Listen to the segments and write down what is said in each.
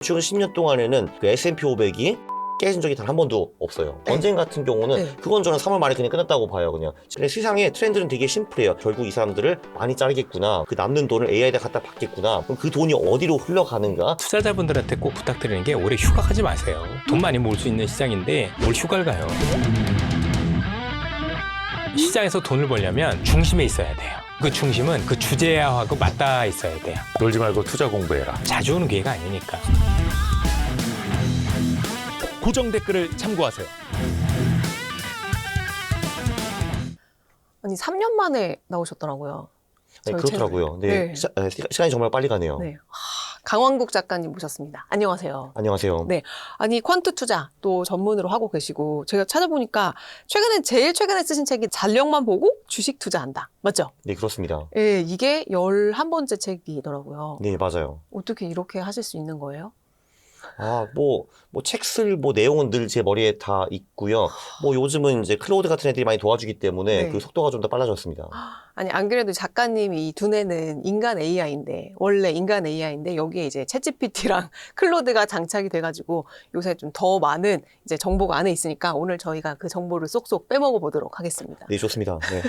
최근 10년 동안에는 그 S&P 500이 깨진 적이 단 한 번도 없어요. 전쟁 같은 경우는 그건 저는 3월 말에 그냥 끝났다고 봐요. 그냥 시장의 트렌드는 되게 심플해요. 결국 이 사람들을 많이 자르겠구나, 그 남는 돈을 AI에다 갖다 받겠구나, 그럼 그 돈이 어디로 흘러가는가. 투자자분들한테 꼭 부탁드리는 게 올해 휴가 가지 마세요. 돈 많이 모을 수 있는 시장인데 뭘 휴가를 가요. 시장에서 돈을 벌려면 중심에 있어야 돼요. 그 중심은 그 주제하고 맞닿아 있어야 돼요. 놀지 말고 투자 공부해라. 자주 오는 기회가 아니니까. 고정 댓글을 참고하세요. 아니 3년 만에 나오셨더라고요. 네, 저희 그렇더라고요. 네, 채널에. 시간이 정말 빨리 가네요. 네. 강wan국 작가님 모셨습니다. 안녕하세요. 안녕하세요. 네. 아니 퀀트 투자 또 전문으로 하고 계시고 제가 찾아보니까 제일 최근에 쓰신 책이 잔력만 보고 주식 투자한다. 맞죠? 네, 그렇습니다. 예, 이게 11번째 책이더라고요. 네, 맞아요. 어떻게 이렇게 하실 수 있는 거예요? 책 쓸 내용은 늘 제 머리에 다 있고요. 요즘은 이제 클로드 같은 애들이 많이 도와주기 때문에 네. 그 속도가 좀 더 빨라졌습니다. 아니 안 그래도 작가님이 이 두뇌는 인간 AI인데 원래 인간 AI인데 여기에 이제 챗GPT랑 클로드가 장착이 돼가지고 요새 좀 더 많은 이제 정보가 안에 있으니까 오늘 저희가 그 정보를 쏙쏙 빼먹어 보도록 하겠습니다. 네, 좋습니다. 네.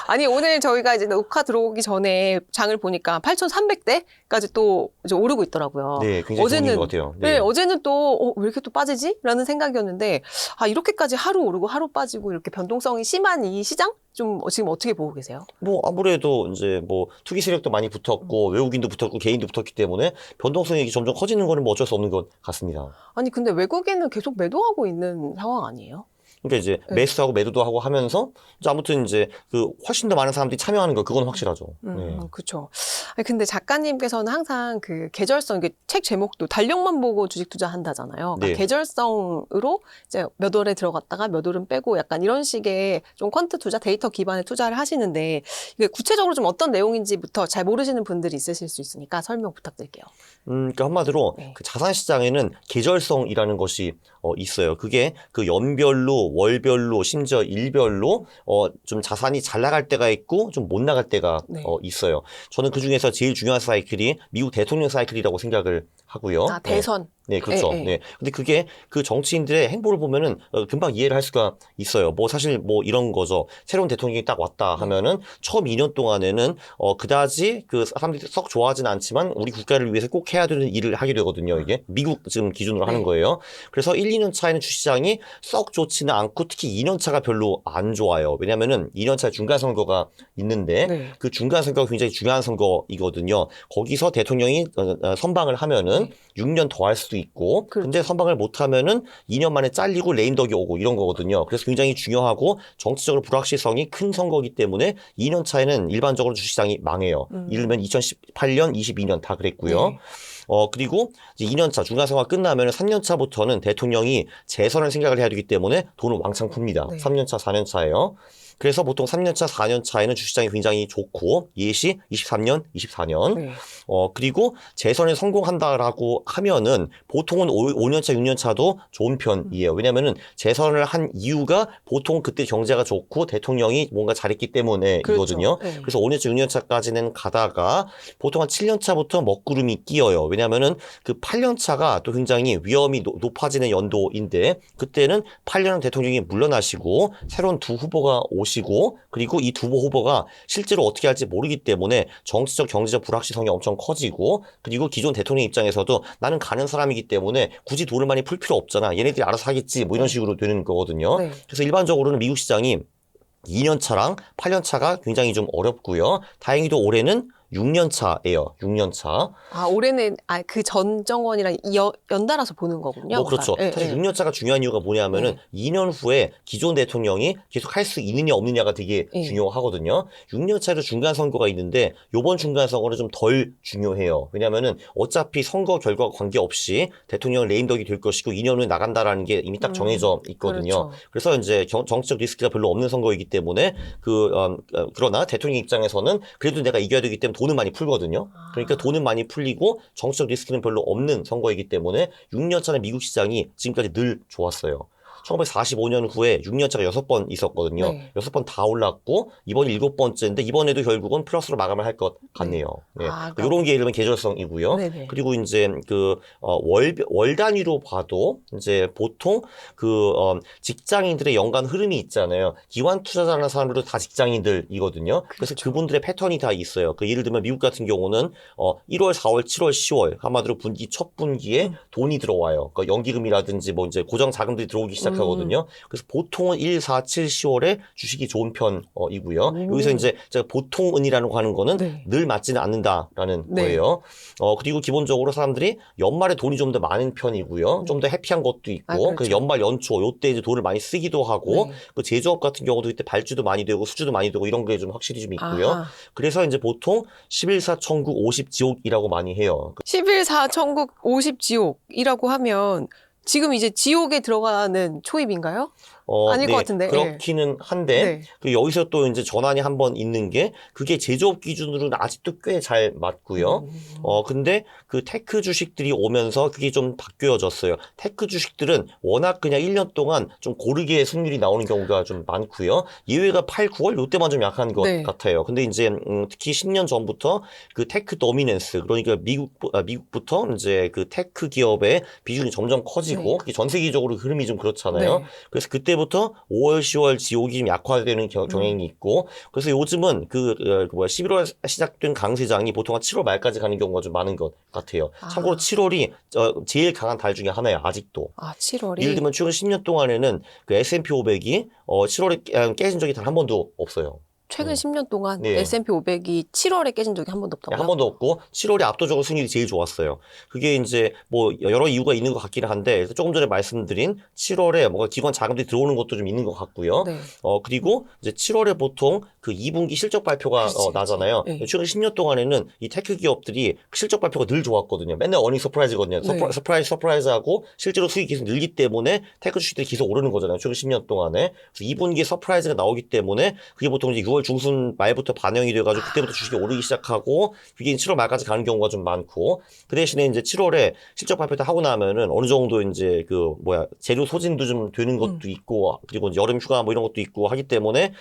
아니 오늘 저희가 이제 녹화 들어오기 전에 장을 보니까 8,300대까지 또 이제 오르고 있더라고요. 네, 굉장히 좋은 것 같아요. 네, 어제는 또 왜 이렇게 또 빠지지? 라는 생각이었는데 이렇게까지 하루 오르고 하루 빠지고 이렇게 변동성이 심한 이 시장? 좀 지금 어떻게 보고 계세요? 아무래도 이제 투기 세력도 많이 붙었고 외국인도 붙었고 개인도 붙었기 때문에 변동성이 점점 커지는 거는 어쩔 수 없는 것 같습니다. 아니 근데 외국인은 계속 매도하고 있는 상황 아니에요? 그러니까 이제 네. 매수하고 매도도 하고 하면서 이제 아무튼 이제 그 훨씬 더 많은 사람들이 참여하는 거, 그건 확실하죠. 네. 그렇죠. 근데 작가님께서는 항상 그 계절성, 이게 책 제목도 달력만 보고 주식 투자한다잖아요. 그러니까 네. 계절성으로 이제 몇 월에 들어갔다가 몇 월은 빼고 약간 이런 식의 좀 퀀트 투자, 데이터 기반의 투자를 하시는데 이게 구체적으로 좀 어떤 내용인지부터 잘 모르시는 분들이 있으실 수 있으니까 설명 부탁드릴게요. 그러니까 한마디로 네. 그 자산 시장에는 계절성이라는 것이 있어요. 그게 그 연별로, 월별로, 심지어 일별로 좀 자산이 잘 나갈 때가 있고 좀 못 나갈 때가 네. 있어요. 저는 그 중에서 제일 중요한 사이클이 미국 대통령 사이클이라고 생각을 하고요. 대선. 네, 그렇죠. 예, 예. 네. 근데 그게 그 정치인들의 행보를 보면은 금방 이해를 할 수가 있어요. 사실 이런 거죠. 새로운 대통령이 딱 왔다 하면은 처음 2년 동안에는 그다지 그 사람들이 썩 좋아하진 않지만 우리 국가를 위해서 꼭 해야 되는 일을 하게 되거든요. 이게 미국 지금 기준으로 하는 거예요. 그래서 1, 2년 차에는 주시장이 썩 좋지는 않고 특히 2년 차가 별로 안 좋아요. 왜냐면은 2년 차 중간 선거가 있는데 네. 그 중간 선거가 굉장히 중요한 선거이거든요. 거기서 대통령이 선방을 하면은 6년 더 할 수도 있고, 근데 선방을 못하면은 2년 만에 잘리고 레임덕이 오고 이런 거거든요. 그래서 굉장히 중요하고 정치적으로 불확실성이 큰 선거이기 때문에 2년 차에는 일반적으로 주시장이 망해요. 예를 들면 2018년, 22년 다 그랬고요. 네. 그리고 이제 2년 차 중간 선거가 끝나면 3년 차부터는 대통령이 재선을 생각을 해야 되기 때문에 돈을 왕창 풉니다. 네. 3년 차, 4년 차예요. 그래서 보통 3년 차, 4년 차에는 주시장이 굉장히 좋고 예시 23년, 24년. 네. 그리고 재선에 성공한다라고 하면은 보통은 5년 차, 6년 차도 좋은 편이에요. 왜냐면은 재선을 한 이유가 보통 그때 경제가 좋고 대통령이 뭔가 잘했기 때문에 그렇죠. 이거든요. 네. 그래서 5년 차, 6년 차까지는 가다가 보통 한 7년 차부터 먹구름이 끼어요. 왜냐면은 그 8년 차가 또 굉장히 위험이 높아지는 연도인데 그때는 8년은 대통령이 물러나시고 새로운 두 후보가 오시고 그리고 이 두 후보가 실제로 어떻게 할지 모르기 때문에 정치적, 경제적 불확실성이 엄청 커지고 그리고 기존 대통령 입장에서도 나는 가는 사람이기 때문에 굳이 돈을 많이 풀 필요 없잖아. 얘네들이 알아서 하겠지. 이런 식으로 되는 거거든요. 네. 그래서 일반적으로는 미국 시장이 2년 차랑 8년 차가 굉장히 좀 어렵고요. 다행히도 올해는 6년 차예요. 6년 차. 올해는 그 전 정권이랑 연달아서 보는 거군요. 그렇죠. 그러니까. 사실 6년 차가 중요한 이유가 뭐냐면은 2년 후에 기존 대통령이 계속 할 수 있느냐 없느냐가 되게 중요하거든요. 6년 차에도 중간 선거가 있는데 요번 중간 선거는 좀 덜 중요해요. 왜냐면은 어차피 선거 결과와 관계없이 대통령은 레임덕이 될 것이고 2년 후에 나간다라는 게 이미 딱 정해져 있거든요. 그렇죠. 그래서 이제 정치적 리스크가 별로 없는 선거이기 때문에 그러나 대통령 입장에서는 그래도 내가 이겨야 되기 때문에 돈은 많이 풀거든요. 그러니까 돈은 많이 풀리고 정치적 리스크는 별로 없는 선거이기 때문에 6년 차는 미국 시장이 지금까지 늘 좋았어요. 1945년 후에 6년차가 6번 있었거든요. 네. 6번 다 올랐고 이번이 7번째인데 이번에도 결국은 플러스로 마감을 할 것 같네요. 네. 아, 그러니까- 이런 게 예를 들면 계절성이고요. 네네. 그리고 이제 월 단위로 봐도 이제 보통 직장인들의 연간 흐름이 있잖아요. 기관 투자자라는 사람들도 다 직장인들이거든요. 그래서 그렇죠. 그분들의 패턴이 다 있어요. 예를 들면 미국 같은 경우는 1월, 4월, 7월, 10월 한마디로 분기 첫 분기에 돈이 들어와요. 그러니까 연기금이라든지 뭐 이제 고정 자금들이 들어오기 시작하거든요. 그래서 보통은 1, 4, 7, 10월에 주식이 좋은 편이고요. 여기서 이제 제가 보통은이라는 거 하는 거는 네. 늘 맞지는 않는다라는 네. 거예요. 그리고 기본적으로 사람들이 연말에 돈이 좀 더 많은 편이고요. 좀 더 해피한 것도 있고, 아, 그렇죠. 그래서 연말 연초 요때 이제 돈을 많이 쓰기도 하고, 네. 그 제조업 같은 경우도 이때 발주도 많이 되고 수주도 많이 되고 이런 게 좀 확실히 좀 있고요. 아하. 그래서 이제 보통 11사 천국 50 지옥이라고 많이 해요. 11사 천국 50 지옥이라고 하면 지금 이제 지옥에 들어가는 초입인가요? 아닐 것 같은데, 그렇기는 한데, 네. 그 여기서 또 이제 전환이 한번 있는 게, 그게 제조업 기준으로는 아직도 꽤 잘 맞고요. 근데 그 테크 주식들이 오면서 그게 좀 바뀌어졌어요. 테크 주식들은 워낙 그냥 1년 동안 좀 고르게 승률이 나오는 경우가 좀 많고요. 예외가 8, 9월 요때만 좀 약한 것 네. 같아요. 근데 이제 특히 10년 전부터 그 테크 도미넌스, 그러니까 미국부터 이제 그 테크 기업의 비중이 점점 커지고, 네. 그게 전 세계적으로 흐름이 좀 그렇잖아요. 네. 그래서 그때부터 5월, 10월 지옥이 좀 약화되는 경향이 있고, 그래서 요즘은 11월 시작된 강세장이 보통 한 7월 말까지 가는 경우가 좀 많은 것 같아요. 아. 참고로 7월이 제일 강한 달 중에 하나예요, 아직도. 아, 7월이. 예를 들면 최근 10년 동안에는 그 S&P 500이 7월에 깨진 적이 단 한 번도 없어요. 최근 10년 동안 네. S&P 500이 7월에 깨진 적이 한 번도 없다고요? 한 번도 없고 7월에 압도적으로 승률이 제일 좋았어요. 그게 이제 뭐 여러 이유가 있는 것 같기는 한데 조금 전에 말씀드린 7월에 뭔가 기관 자금들이 들어오는 것도 좀 있는 것 같고요. 네. 그리고 이제 7월에 보통 그 2분기 실적 발표가 그렇지, 나잖아요. 그렇지. 네. 최근 10년 동안에는 이 테크 기업들이 실적 발표가 늘 좋았거든요. 맨날 어닝 서프라이즈거든요. 네. 서프라이즈하고 실제로 수익이 계속 늘기 때문에 테크 주식들이 계속 오르는 거잖아요. 최근 10년 동안에. 그래서 2분기에 서프라이즈가 나오기 때문에 그게 보통 이제 6월 중순 말부터 반영이 돼가지고 그때부터 주식이 오르기 시작하고 그게 7월 말까지 가는 경우가 좀 많고 그 대신에 이제 7월에 실적 발표 다 하고 나면은 어느 정도 이제 재료 소진도 좀 되는 것도 있고 그리고 이제 여름 휴가 뭐 이런 것도 있고 하기 때문에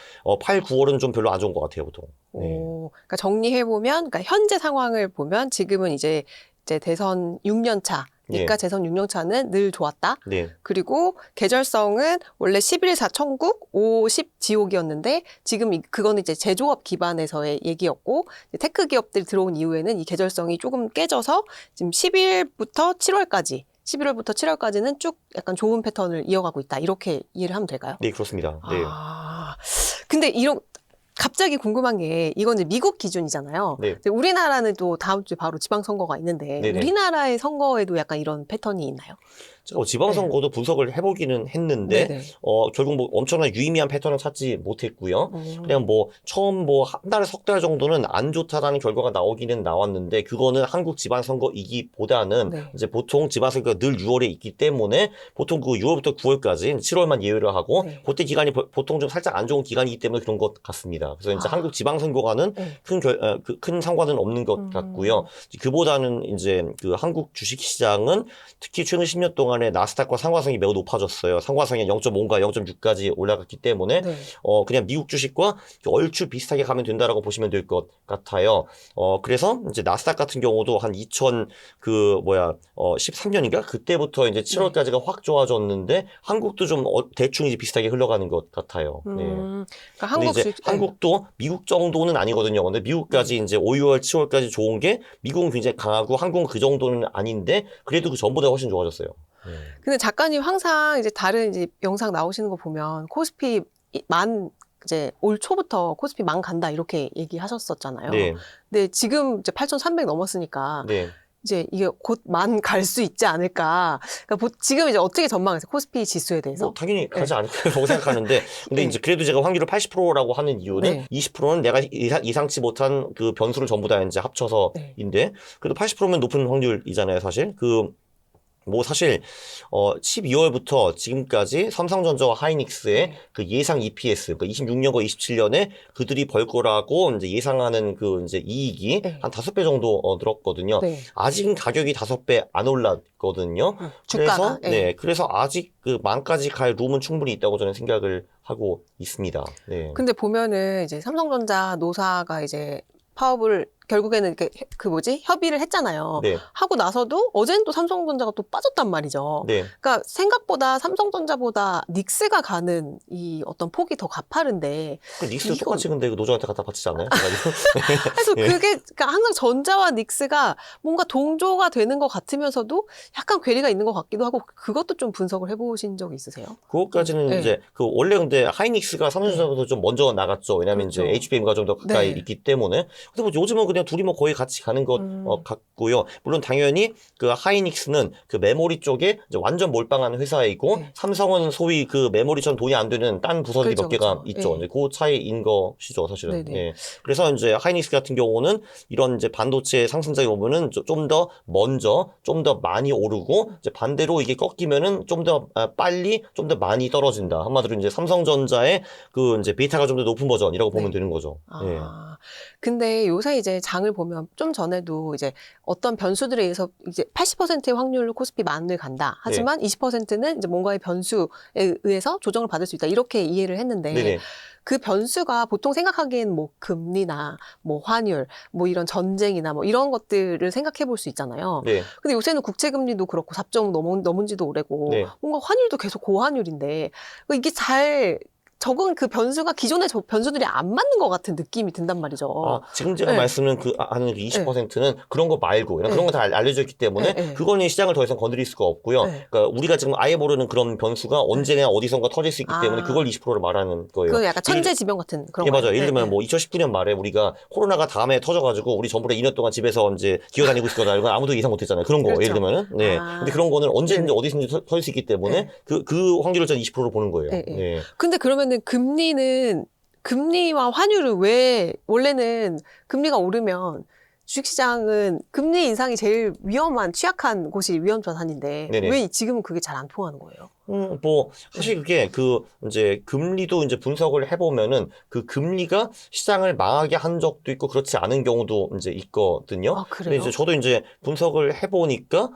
8, 9월은 좀 별로 안 좋은 것 같아요, 보통. 네. 그러니까 정리해보면, 그러니까 현재 상황을 보면 지금은 이제 대선 6년 차니까 네. 재선 6년 차는 늘 좋았다. 네. 그리고 계절성은 원래 11사 천국 50 지옥이었는데 지금 그거는 이제 제조업 기반에서의 얘기였고 테크 기업들 들어온 이후에는 이 계절성이 조금 깨져서 지금 11월부터 7월까지는 쭉 약간 좋은 패턴을 이어가고 있다. 이렇게 이해를 하면 될까요? 네, 그렇습니다. 네. 근데 갑자기 궁금한 게 이건 이제 미국 기준이잖아요. 네. 근데 우리나라는 또 다음 주에 바로 지방선거가 있는데 네네. 우리나라의 선거에도 약간 이런 패턴이 있나요? 제가 지방선거도 분석을 해보기는 했는데 네네. 결국 뭐 엄청난 유의미한 패턴을 찾지 못했고요. 음. 그냥 처음 한 달, 석 달 정도는 안 좋다라는 결과가 나오기는 나왔는데 그거는 한국 지방선거이기보다는 네. 이제 보통 지방선거가 늘 6월에 있기 때문에 보통 그 6월부터 9월까지 7월만 예외를 하고 네. 그때 기간이 보통 좀 살짝 안 좋은 기간이기 때문에 그런 것 같습니다. 그래서 이제 한국 지방선거와는 네. 큰 상관은 없는 것 같고요. 그보다는 이제 그 한국 주식시장은 특히 최근 10년 동안에 나스닥과 상관성이 매우 높아졌어요. 상관성이 0.5가 0.6까지 올라갔기 때문에 네. 그냥 미국 주식과 얼추 비슷하게 가면 된다라고 보시면 될 것 같아요. 그래서 이제 나스닥 같은 경우도 한 13년인가 그때부터 이제 7월까지가 확 좋아졌는데 한국도 좀 대충 이제 비슷하게 흘러가는 것 같아요. 네. 그러니까 근데 한국 이제 한국도 미국 정도는 아니거든요. 근데 미국까지 이제 5, 6월, 7월까지 좋은 게 미국은 굉장히 강하고 한국은 그 정도는 아닌데 그래도 그 전보다 훨씬 좋아졌어요. 근데 작가님 항상 이제 다른 이제 영상 나오시는 거 보면 코스피 이제 올 초부터 코스피 만 간다 이렇게 얘기하셨었잖아요. 네. 근데 지금 이제 8,300 넘었으니까 네. 이제 이게 곧 만 갈 수 있지 않을까. 그러니까 지금 이제 어떻게 전망하세요? 코스피 지수에 대해서? 당연히 가지 않을 거라고 생각하는데, 근데 네. 이제 그래도 제가 확률을 80%라고 하는 이유는 네. 20%는 내가 이상치 못한 그 변수를 전부 다 이제 합쳐서인데, 그래도 80%면 높은 확률이잖아요, 사실. 뭐 사실 12월부터 지금까지 삼성전자와 하이닉스의 그 예상 EPS, 그 26년과 27년에 그들이 벌 거라고 이제 예상하는 그 이제 이익이 네. 한 5배 정도 늘었거든요. 네. 아직은 가격이 5배 안 올랐거든요. 주가가. 그래서 아직 그 만까지 갈 룸은 충분히 있다고 저는 생각을 하고 있습니다. 네. 근데 보면은 이제 삼성전자 노사가 이제 파업을 결국에는 협의를 했잖아요. 네. 하고 나서도 어제는 또 삼성전자가 또 빠졌단 말이죠. 네. 그러니까 생각보다 삼성전자보다 닉스가 가는 이 어떤 폭이 더 가파른데. 그 닉스도 이건- 똑같이 근데 그 노조한테 갖다 바치지 않아요? 그래가지고. 그래서 예. 그게 그러니까 항상 전자와 닉스가 뭔가 동조가 되는 것 같으면서도 약간 괴리가 있는 것 같기도 하고 그것도 좀 분석을 해보신 적 있으세요? 그것까지는 네. 이제 그 원래 근데 하이닉스가 삼성전자보다 좀 먼저 나갔죠. 왜냐하면 그렇죠. 이제 HBM과 좀 더 가까이 네. 있기 때문에. 근데 뭐 요즘은 그냥 둘이 뭐 거의 같이 가는 것 같고요. 물론 당연히 그 하이닉스는 그 메모리 쪽에 이제 완전 몰빵하는 회사이고 네. 삼성은 소위 그 메모리처럼 돈이 안 되는 딴 부서들이 그렇죠, 몇 개가 그렇죠. 있죠. 네. 이제 그 차이인 것이죠, 사실은. 네네. 예. 그래서 이제 하이닉스 같은 경우는 이런 이제 반도체 상승장에 오면은 좀 더 먼저, 좀 더 많이 오르고 이제 반대로 이게 꺾이면은 좀 더 빨리, 좀 더 많이 떨어진다. 한마디로 이제 삼성전자의 그 이제 베타가 좀 더 높은 버전이라고 보면 네. 되는 거죠. 예. 근데 요새 이제 장을 보면 좀 전에도 이제 어떤 변수들에 의해서 이제 80%의 확률로 코스피 만을 간다. 하지만 20%는 이제 뭔가의 변수에 의해서 조정을 받을 수 있다. 이렇게 이해를 했는데 네네. 그 변수가 보통 생각하기엔 뭐 금리나 뭐 환율, 뭐 이런 전쟁이나 뭐 이런 것들을 생각해 볼 수 있잖아요. 네. 근데 요새는 국채금리도 그렇고 4점 넘은 지도 오래고 네. 뭔가 환율도 계속 고환율인데 이게 잘 적은 그 변수가 기존의 변수들이 안 맞는 것 같은 느낌이 든단 말이죠. 지금 제가 네. 말씀은 하는 그 20%는 그런 거 말고, 네. 그런 거 다 알려져 있기 때문에 네. 그거는 시장을 더 이상 건드릴 수가 없고요. 네. 그러니까 우리가 지금 아예 모르는 그런 변수가 언제나 어디선가 터질 수 있기 때문에 그걸 20%를 말하는 거예요. 그 약간 천재지변 같은 그런 예, 거예요. 맞아요. 예를 들면 네. 뭐 2019년 말에 우리가 코로나가 다음에 터져가지고 우리 전부 다 2년 동안 집에서 이제 기어다니고 있을 거다. 이건 아무도 예상 못했잖아요. 그런 거. 그렇죠. 예를 들면은. 네. 근데 그런 거는 언제든지 네네. 어디든지 터질 수 있기 때문에 네. 그 확률을 저는 20%로 보는 거예요. 네. 네. 근데 그러면은 금리와 환율은 왜 원래는 금리가 오르면 주식시장은 금리 인상이 제일 취약한 곳이 위험자산인데 네네. 왜 지금은 그게 잘 안 통하는 거예요? 뭐, 사실 그게 이제 금리도 이제 분석을 해보면은 그 금리가 시장을 망하게 한 적도 있고 그렇지 않은 경우도 이제 있거든요. 아, 근데 그래요? 이제 저도 이제 분석을 해보니까,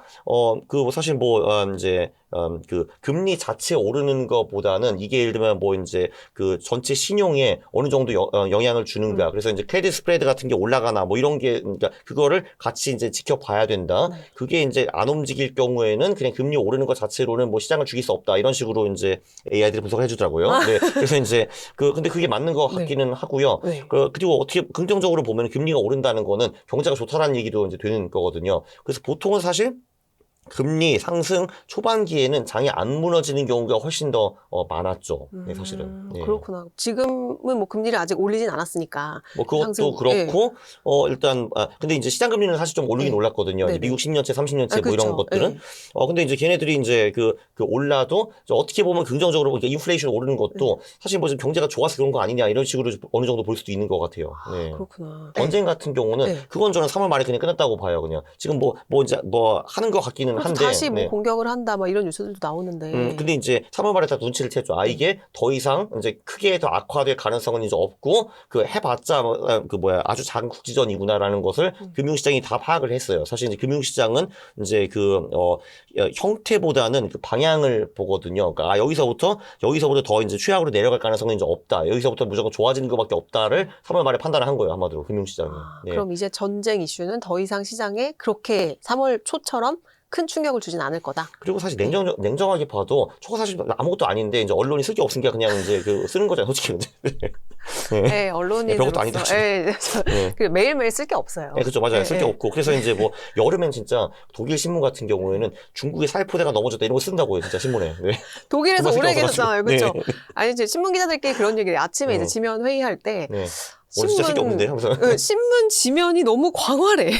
사실 그 금리 자체 오르는 것보다는 이게 예를 들면 뭐 이제 그 전체 신용에 어느 정도 영향을 주는가. 그래서 이제 크레딧 스프레드 같은 게 올라가나 뭐 이런 게, 그러니까 그거를 같이 이제 지켜봐야 된다. 네. 그게 이제 안 움직일 경우에는 그냥 금리 오르는 것 자체로는 뭐 시장을 죽일 수 없다. 이런 식으로 이제 AI들이 분석을 해주더라고요. 네. 그래서 이제 근데 그게 맞는 것 같기는 하고요. 네. 그리고 어떻게 긍정적으로 보면 금리가 오른다는 거는 경제가 좋다라는 얘기도 이제 되는 거거든요. 그래서 보통은 사실 금리 상승 초반기에는 장이 안 무너지는 경우가 훨씬 더 많았죠. 네, 사실은. 예. 그렇구나. 지금은 뭐 금리를 아직 올리진 않았으니까. 뭐 그것도 상승, 그렇고 일단 근데 이제 시장 금리는 사실 좀 오르긴 네. 올랐거든요. 이제 네네. 미국 10년째, 30년째 뭐 이런 그렇죠. 것들은. 네. 근데 이제 걔네들이 이제 그 올라도 어떻게 보면 긍정적으로 그러니까 인플레이션 오르는 것도 사실 뭐 지금 경제가 좋아서 그런 거 아니냐 이런 식으로 어느 정도 볼 수도 있는 것 같아요. 네. 그렇구나. 전쟁 같은 경우는 네. 그건 저는 3월 말에 그냥 끝났다고 봐요. 그냥 지금 이제 하는 것 같기는 그래서 한데. 다시 뭐 네. 공격을 한다 뭐 이런 뉴스들도 나오는데. 근데 이제 3월 말에 다 눈치를 챘죠. 이게 더 이상 이제 크게 더 악화될 가능성은 이제 없고, 해봤자, 아주 작은 국지전이구나라는 것을 금융시장이 다 파악을 했어요. 사실 이제 금융시장은 이제 형태보다는 그 방향을 보거든요. 그러니까, 여기서부터 더 이제 최악으로 내려갈 가능성은 이제 없다. 여기서부터 무조건 좋아지는 것밖에 없다를 3월 말에 판단을 한 거예요. 한마디로 금융시장이. 네. 그럼 이제 전쟁 이슈는 더 이상 시장에 그렇게 3월 초처럼 큰 충격을 주진 않을 거다. 그리고 사실 냉정하게 봐도 저거 사실 아무것도 아닌데 이제 언론이 쓸 게 없으니까 그냥 이제 쓰는 거잖아요, 솔직히. 네, 언론인으로서. 별것도 아니다, 네, 네. 매일매일 쓸 게 없어요. 네, 그렇죠. 맞아요. 네, 쓸 게 네. 없고. 그래서 이제 뭐, 여름엔 진짜 독일 신문 같은 경우에는 중국의 살포대가 넘어졌다 이런 거 쓴다고요, 진짜 신문에. 네. 독일에서 정말 오래 쓸게 계셨잖아요. 그렇죠? 네. 아니, 이제 신문 기자들끼리 그런 얘기를 아침에 음. 이제 지면 회의할 때 네. 진짜 쓸 게 없는데 하면서. 신문 지면이 너무 광활해.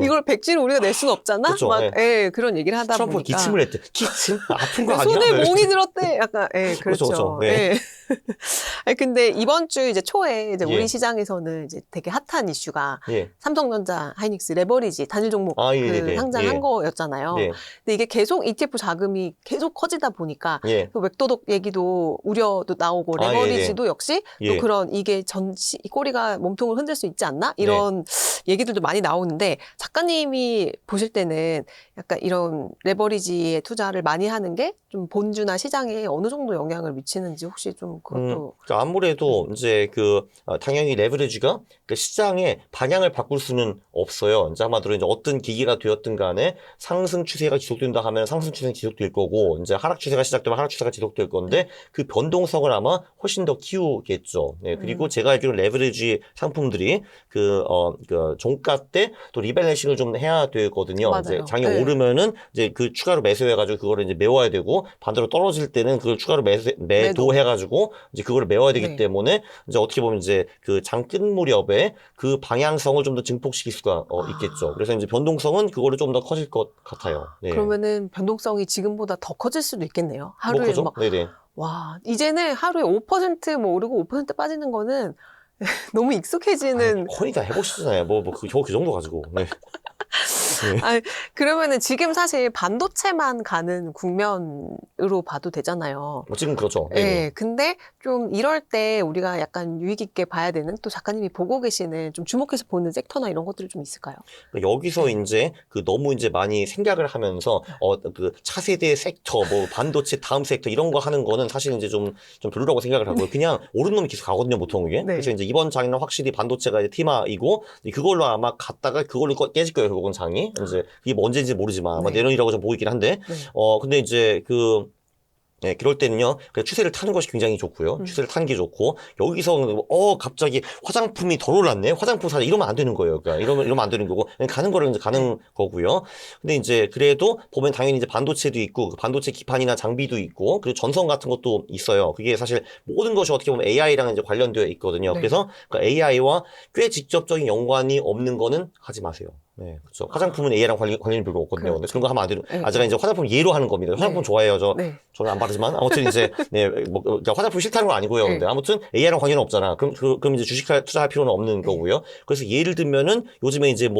이걸 백지로 우리가 낼 수는 없잖아. 그쵸, 막, 네. 예, 그런 얘기를 하다 트럼프 보니까. 기침을 했대. 기침? 아픈 거 아니야? 손에 네. 몽이 들었대. 약간, 예, 그렇죠. 그렇죠. 네. 예. 아니, 근데 이번 주 이제 초에 이제 예. 우리 시장에서는 이제 되게 핫한 이슈가 예. 삼성전자, 하이닉스, 레버리지, 단일 종목 아, 예, 그 네, 네. 상장한 예. 거였잖아요. 예. 근데 이게 계속 ETF 자금이 계속 커지다 보니까 예. 그 맥도덕 얘기도 우려도 나오고 아, 레버리지도 역시 예. 또 그런 이게 이 꼬리가 몸통을 흔들 수 있지 않나? 이런 얘기들도 많이 나오는데 작가님이 보실 때는 약간 이런 레버리지에 투자를 많이 하는 게 좀 본주나 시장에 어느 정도 영향을 미치는지 혹시 좀 그것도 그러니까 아무래도 이제 당연히 레버리지가 그 시장의 방향을 바꿀 수는 없어요. 이제 한마디로 이제 어떤 기기가 되었든 간에 상승 추세가 지속된다 하면 상승 추세가 지속될 거고, 이제 하락 추세가 시작되면 하락 추세가 지속될 건데, 그 변동성을 아마 훨씬 더 키우겠죠. 네, 그리고 제가 알기로 레버리지 상품들이 그 종가 때 또 리밸런싱을 좀 해야 되거든요. 맞아요. 이제 장이 네. 오르면은 이제 그 추가로 매수해가지고 그거를 이제 메워야 되고, 반대로 떨어질 때는 그걸 추가로 매도해가지고 이제 그거를 메워야 되기 네. 때문에 이제 어떻게 보면 이제 그 장 끝 무렵에 그 방향성을 좀 더 증폭시킬 수가 있겠죠. 그래서 이제 변동성은 그거를 좀 더 커질 것 같아요. 네. 그러면은 변동성이 지금보다 더 커질 수도 있겠네요. 하루에 그죠? 막 네네. 와, 이제는 하루에 5%뭐 오르고 5% 빠지는 거는 너무 익숙해지는. 거의 다 해보시잖아요. 그 정도 가지고. 네. 아니, 그러면은 지금 사실 반도체만 가는 국면으로 봐도 되잖아요. 지금 그렇죠. 예, 네네. 근데 좀 이럴 때 우리가 약간 유의 깊게 봐야 되는, 또 작가님이 보고 계시는 좀 주목해서 보는 섹터나 이런 것들이 좀 있을까요? 그러니까 여기서 이제 너무 이제 많이 생각을 하면서 그 차세대 섹터, 뭐 반도체 다음 섹터 이런 거 하는 거는 사실 이제 좀 별로라고 생각을 하고요. 그냥 오른 놈이 계속 가거든요, 보통 이게. 네. 그래서 이제 이번 장에는 확실히 반도체가 이제 테마이고, 그걸로 아마 갔다가 그걸로 깨질 거예요, 결국은 장이. 이제 이게 뭐 언제인지 모르지만 아마 네. 내년이라고 좀 보이긴 한데, 네. 근데 이제 네, 그럴 때는요, 그냥 추세를 타는 것이 굉장히 좋고요. 추세를 타는 게 좋고, 여기서, 갑자기 화장품이 덜 올랐네? 화장품 사자. 이러면 안 되는 거예요. 그러니까 이러면 안 되는 거고, 그냥 가는 거를 이제 가는 거고요. 근데 이제, 그래도 보면 당연히 이제 반도체도 있고, 그 반도체 기판이나 장비도 있고, 그리고 전선 같은 것도 있어요. 그게 사실 모든 것이 어떻게 보면 AI랑 이제 관련되어 있거든요. 네. 그래서 그 AI와 꽤 직접적인 연관이 없는 거는 하지 마세요. 네, 그렇죠. 화장품은 AI랑 관련이 별로 없거든요. 근데 그런 거 하면 안 되는. 네. 제가 이제 화장품 예로 하는 겁니다. 화장품 네. 좋아해요. 네. 저는 안 바르지만 아무튼 이제 그러니까 화장품 싫다는 건 아니고요. 근데 네. 아무튼 AI랑 관련은 없잖아. 그럼 이제 투자할 필요는 없는 거고요. 그래서 예를 들면은 요즘에 이제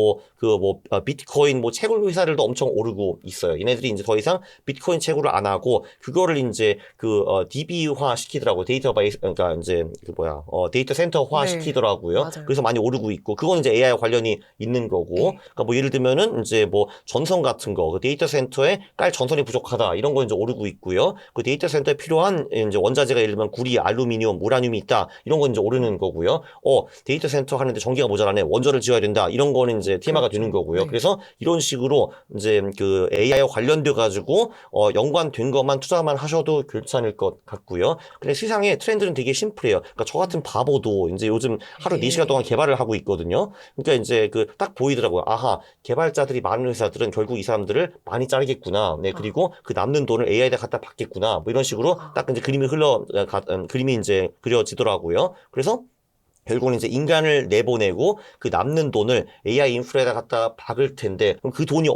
비트코인 채굴 회사들도 엄청 오르고 있어요. 얘네들이 이제 더 이상 비트코인 채굴을 안 하고 그거를 이제 DB화 시키더라고요. 그러니까 이제 데이터 센터화 네. 시키더라고요. 맞아요. 그래서 많이 오르고 있고 그건 이제 AI와 관련이 있는 거고. 네. 그러니까 예를 들면은 이제 전선 같은 거, 그 데이터 센터에 깔 전선이 부족하다 이런 거 이제 오르고 있고요. 그 데이터 센터에 필요한 이제 원자재가 예를 들면 구리, 알루미늄, 우라늄이 있다 이런 건 이제 오르는 거고요. 데이터 센터 하는데 전기가 모자라네, 원전을 지어야 된다 이런 거는 이제 테마가 그렇죠. 되는 거고요. 네. 그래서 이런 식으로 이제 그 AI와 관련돼 가지고 연관된 것만 투자만 하셔도 괜찮을 것 같고요. 근데 세상의 트렌드는 되게 심플해요. 그러니까 저 같은 바보도 이제 요즘 하루 4시간 동안 개발을 하고 있거든요. 그러니까 이제 딱 보이더라고요. 아하, 개발자들이 많은 회사들은 결국 이 사람들을 많이 자르겠구나. 네, 그리고 그 남는 돈을 AI에다 갖다 받겠구나. 뭐 이런 식으로 딱 이제 그림이 이제 그려지더라고요. 그래서 결국은 이제 인간을 내보내고 그 남는 돈을 AI 인프라에다 갖다 박을 텐데 그럼 그 돈이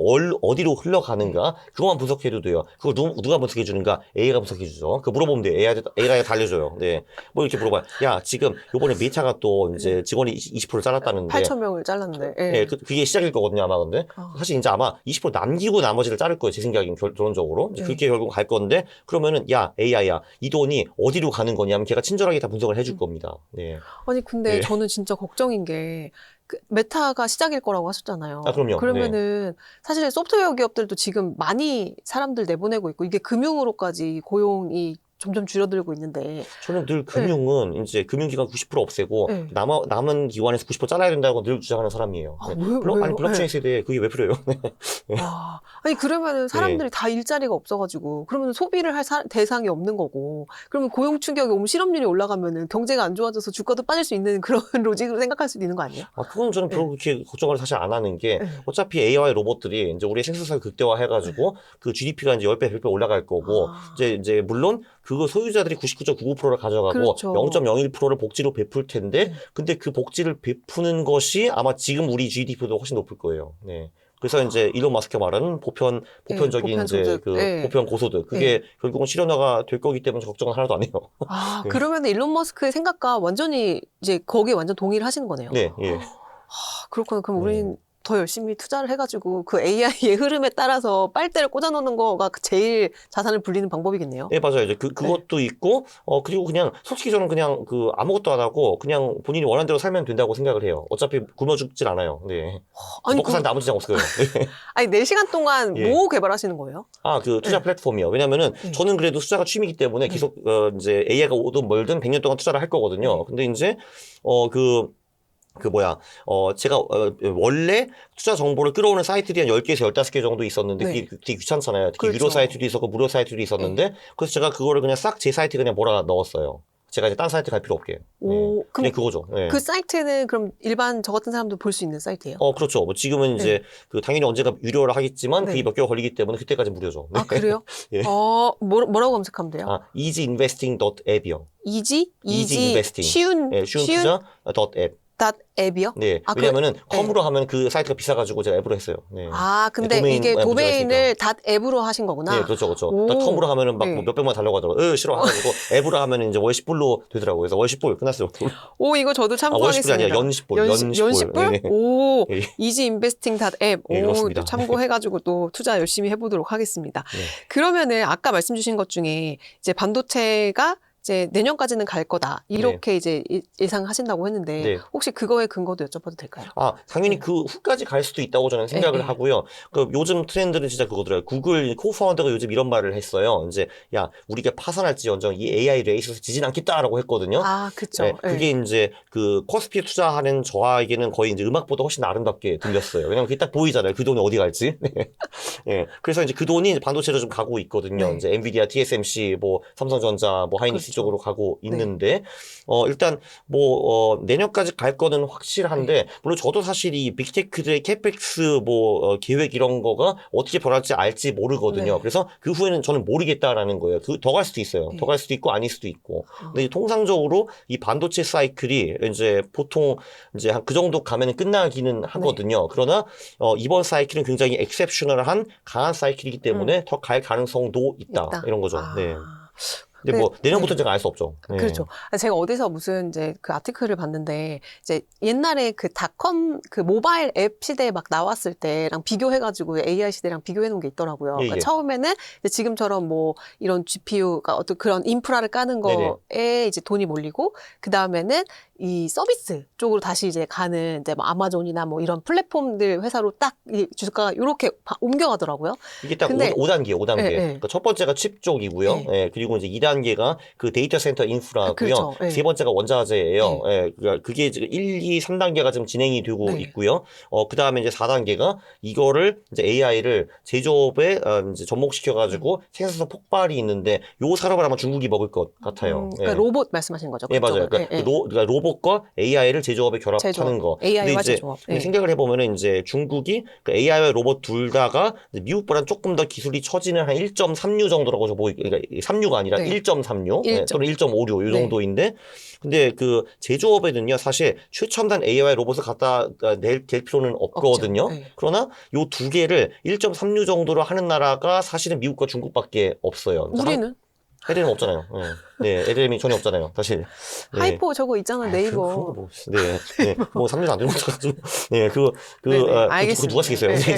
어디로 흘러가는가 그것만 분석해도 돼요. 그걸 누가 분석해 주는가? AI가 분석해 주죠. 그거 물어보면 돼요. AI가 다 알려줘요. 네. 이렇게 물어봐요. 야, 지금 요번에 메타가 또 이제 직원이 20% 잘랐다는데 8,000명을 잘랐는데. 예. 네, 그게 시작일 거거든요, 아마. 근데 사실 이제 아마 20% 남기고 나머지를 자를 거예요, 제 생각엔 결론적으로. 이제 그렇게 결국 갈 건데 그러면은 야, AI야, 이 돈이 어디로 가는 거냐면 걔가 친절하게 다 분석을 해줄 겁니다. 네. 아니 근데 네. 저는 진짜 걱정인 게 메타가 시작일 거라고 하셨잖아요. 그럼요. 그러면은 사실 소프트웨어 기업들도 지금 많이 사람들 내보내고 있고 이게 금융으로까지 고용이 점점 줄어들고 있는데 저는 늘 금융은 이제 금융기관 90% 없애고 네. 남은 기관에서 90% 잘라야 된다고 늘 주장하는 사람이에요. 아, 네. 왜요? 아니 블록체인 세대에 그게 왜 필요해요? 와, 아니 그러면은 사람들이 다 일자리가 없어가지고 그러면 소비를 할 대상이 없는 거고 그러면 고용 충격이 오면 실업률이 올라가면은 경제가 안 좋아져서 주가도 빠질 수 있는 그런 로직으로 생각할 수도 있는 거 아니에요? 그건 저는 별로 그렇게 걱정을 사실 안 하는 게 네. 어차피 AI 로봇들이 이제 우리의 생산성을 극대화해가지고 그 GDP가 이제 10배, 100배 올라갈 거고 이제 물론 그거 소유자들이 99.99%를 가져가고 그렇죠. 0.01%를 복지로 베풀 텐데 근데 그 복지를 베푸는 것이 아마 지금 우리 GDP보다 훨씬 높을 거예요. 네. 그래서 이제 일론 마스크가 말하는 보편적인 이제 보편소득. 그 네. 보편 고소득 그게 결국은 실현화가 될 거기 때문에 걱정은 하나도 안 해요. 아, 네. 그러면 일론 머스크의 생각과 완전히 이제 거기에 완전 동의를 하시는 거네요. 네, 예. 아, 그렇구나. 그럼 우리는 더 열심히 투자를 해가지고 그 AI의 흐름에 따라서 빨대를 꽂아놓는 거가 제일 자산을 불리는 방법이겠네요. 네, 맞아요. 이제 그것도 있고, 그리고 그냥, 솔직히 저는 그냥 아무것도 안 하고, 그냥 본인이 원하는 대로 살면 된다고 생각을 해요. 어차피 굶어 죽질 않아요. 네. 아니, 먹고 사는데 아무 지장 없어요. 네. 아니 4시간 동안 예. 뭐 개발하시는 거예요? 투자 플랫폼이요. 왜냐면은, 네. 저는 그래도 투자가 취미이기 때문에 계속, 이제 AI가 오든 멀든 100년 동안 투자를 할 거거든요. 근데 이제, 제가, 원래 투자 정보를 끌어오는 사이트들이 한 10개에서 15개 정도 있었는데, 네. 그게 되게 귀찮잖아요. 특히 그렇죠. 유료 사이트도 있었고, 무료 사이트도 있었는데, 그래서 제가 그거를 그냥 싹 제 사이트에 그냥 몰아 넣었어요. 제가 이제 딴 사이트 갈 필요 없게. 오, 그냥 그거죠. 네. 그 사이트는 그럼 일반 저 같은 사람도 볼 수 있는 사이트예요? 그렇죠. 뭐 지금은 이제 당연히 언젠가 유료를 하겠지만, 네. 그게 몇 개월 걸리기 때문에 그때까지 무료죠. 네. 아, 그래요? 예. 뭐라고 검색하면 돼요? easyinvesting.app이요. 이지? Easy Investing. 쉬운 쉬운 투자 .app. 앱이요? 네. 아, 왜냐면은 컴으로 하면 그 사이트가 비싸가지고 제가 앱으로 했어요. 네. 아, 근데 도메인 이게 문제가 도메인을 닷앱으로 하신 거구나. 네, 그렇죠, 그렇죠. 오. 컴으로 하면은 막 네. 뭐 몇백만 달라고 하더라고요. 싫어. 하고 앱으로 하면은 이제 월 10불로 되더라고요. 그래서 월 10불 끝났어요. 오, 이거 저도 월 10불이 참고하겠습니다. 아니라 연 10불. 연십불? 네. 오, 예. easyinvesting.app. 예, 오, 그렇습니다. 또 참고해가지고 또 투자 열심히 해보도록 하겠습니다. 네. 그러면은 아까 말씀 주신 것 중에 이제 반도체가 이제 내년까지는 갈 거다. 이렇게 이제 예상하신다고 했는데 네. 혹시 그거의 근거도 여쭤봐도 될까요? 당연히 네. 그 후까지 갈 수도 있다고 저는 생각을 네, 네. 하고요. 요즘 트렌드는 진짜 그거더라고요. 구글 코파운더가 요즘 이런 말을 했어요. 이제, 야, 우리가 파산할지언정 이 AI 레이스에서 지진 않겠다라고 했거든요. 아, 그쵸. 네, 그게 이제 코스피에 투자하는 저에게는 거의 이제 음악보다 훨씬 아름답게 들렸어요. 왜냐면 그게 딱 보이잖아요. 그 돈이 어디 갈지. 네. 네. 그래서 이제 그 돈이 이제 반도체로 좀 가고 있거든요. 네. 이제 엔비디아, TSMC, 뭐 삼성전자, 뭐 하이닉스 그렇죠. 쪽으로 가고 있는데, 일단 내년까지 갈 거는 확실한데, 물론 저도 사실 이 빅테크들의 캐펙스 계획 이런 거가 어떻게 변할지 알지 모르거든요. 네. 그래서 그 후에는 저는 모르겠다라는 거예요. 더 갈 수도 있어요. 네. 더 갈 수도 있고 아닐 수도 있고. 근데 이제 통상적으로 이 반도체 사이클이 이제 보통 이제 한 그 정도 가면은 끝나기는 하거든요. 그러나 이번 사이클은 굉장히 엑셉셔널한 강한 사이클이기 때문에 더 갈 가능성도 있다. 이런 거죠. 아. 네. 근데 뭐 내년부터 제가 알 수 없죠. 네. 그렇죠. 제가 어디서 무슨 이제 그 아티클을 봤는데 이제 옛날에 그 닷컴 그 모바일 앱 시대에 막 나왔을 때랑 비교해가지고 AI 시대랑 비교해 놓은 게 있더라고요. 예, 그러니까 예. 처음에는 이제 지금처럼 뭐 이런 GPU가 어떤 그런 인프라를 까는 거에 이제 돈이 몰리고 그 다음에는 이 서비스 쪽으로 다시 이제 가는 이제 뭐 아마존이나 뭐 이런 플랫폼들 회사로 딱 이 주가가 이렇게 옮겨가더라고요. 이게 딱 근데- 5단계예요. 5단계. 예, 예. 그러니까 첫 번째가 칩 쪽이고요. 예. 예, 그리고 이제 2단계가 그 데이터 센터 인프라고요. 그렇죠. 예. 세 번째가 원자재예요. 예, 그러니까 그게 지금 1, 2, 3단계가 지금 진행이 되고 네. 있고요. 그다음에 이제 4단계가 이거를 이제 AI를 제조업에 이제 접목시켜 가지고 생산성 폭발이 있는데 요 사업을 아마 중국이 먹을 것 같아요. 그러니까 예. 로봇 말씀하시는 거죠? 예, 맞아요. 그쪽은. 그러니까, 예, 예. 그러니까 로봇과 AI를 제조업에 결합하는 제조업. 거. AI와 근데 이제 제조업. 근데 예. 생각을 해보면은 이제 중국이 그 AI와 로봇 둘 다가 미국보다는 조금 더 기술이 처지는 한 1.36 정도라고 저 보기, 그러니까 36가 아니라 네. 1.36 1. 또는 1.56 이 네. 정도인데, 근데 그 제조업에는요 사실 최첨단 AI와 로봇을 갖다 낼 필요는 없거든요. 없죠. 네. 그러나 요 두 개를 1.36 정도로 하는 나라가 사실은 미국과 중국밖에 없어요. 우리는 LLM 없잖아요. 네, LLM이 전혀 없잖아요. 사실. 네. 하이퍼 저거 있잖아 네이버. 뭐 3년 안 되는 것도 가지고. 네, 네, 네, 그거 알겠습니다. 누가 쓰겠어요. 네, 네.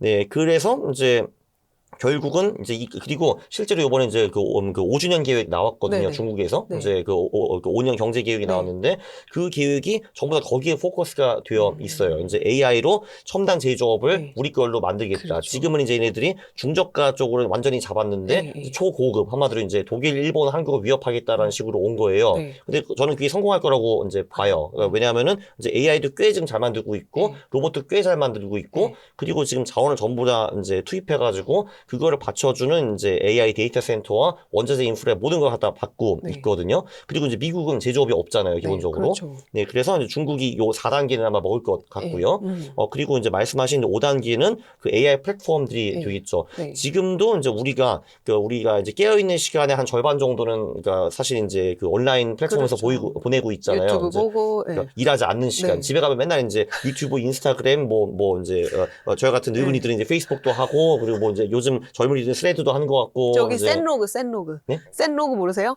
이제 그래서 이제 결국은 이제 그리고 실제로 이번에 이제 그 5주년 계획 나왔거든요. 네네. 중국에서 네. 이제 그 5년 경제 계획이 네. 나왔는데 그 계획이 전부 다 거기에 포커스가 되어 있어요. 이제 AI로 첨단 제조업을 네. 우리 걸로 만들겠다. 그렇죠. 지금은 이제 얘네들이 중저가 쪽으로 완전히 잡았는데 네, 네. 초고급 한마디로 이제 독일, 일본, 한국을 위협하겠다라는 식으로 온 거예요. 네. 근데 저는 그게 성공할 거라고 이제 봐요. 왜냐하면은 이제 AI도 꽤 지금 잘 만들고 있고 네. 로봇도 꽤 잘 만들고 있고 네. 그리고 지금 자원을 전부 다 이제 투입해가지고 그거를 받쳐주는 이제 AI 데이터 센터와 원자재 인프라 모든 걸 갖다 받고 네. 있거든요. 그리고 이제 미국은 제조업이 없잖아요, 기본적으로. 그렇죠. 네, 그래서 이제 중국이 요 4단계는 아마 먹을 것 같고요. 그리고 이제 말씀하신 5단계는 그 AI 플랫폼들이 네. 되겠죠. 네. 지금도 이제 우리가 이제 깨어있는 시간의 한 절반 정도는 그러니까 사실 이제 그 온라인 플랫폼에서 그렇죠. 보내고 있잖아요. 유튜브 이제 보고. 그러니까 일하지 않는 시간. 네. 집에 가면 맨날 이제 유튜브, 인스타그램, 이제, 저희 같은 늙은이들은 이제 페이스북도 하고, 그리고 뭐 이제 요즘 젊은이들은 스레드도 하는 것 같고. 저기 이제 센로그. 네? 센로그 모르세요?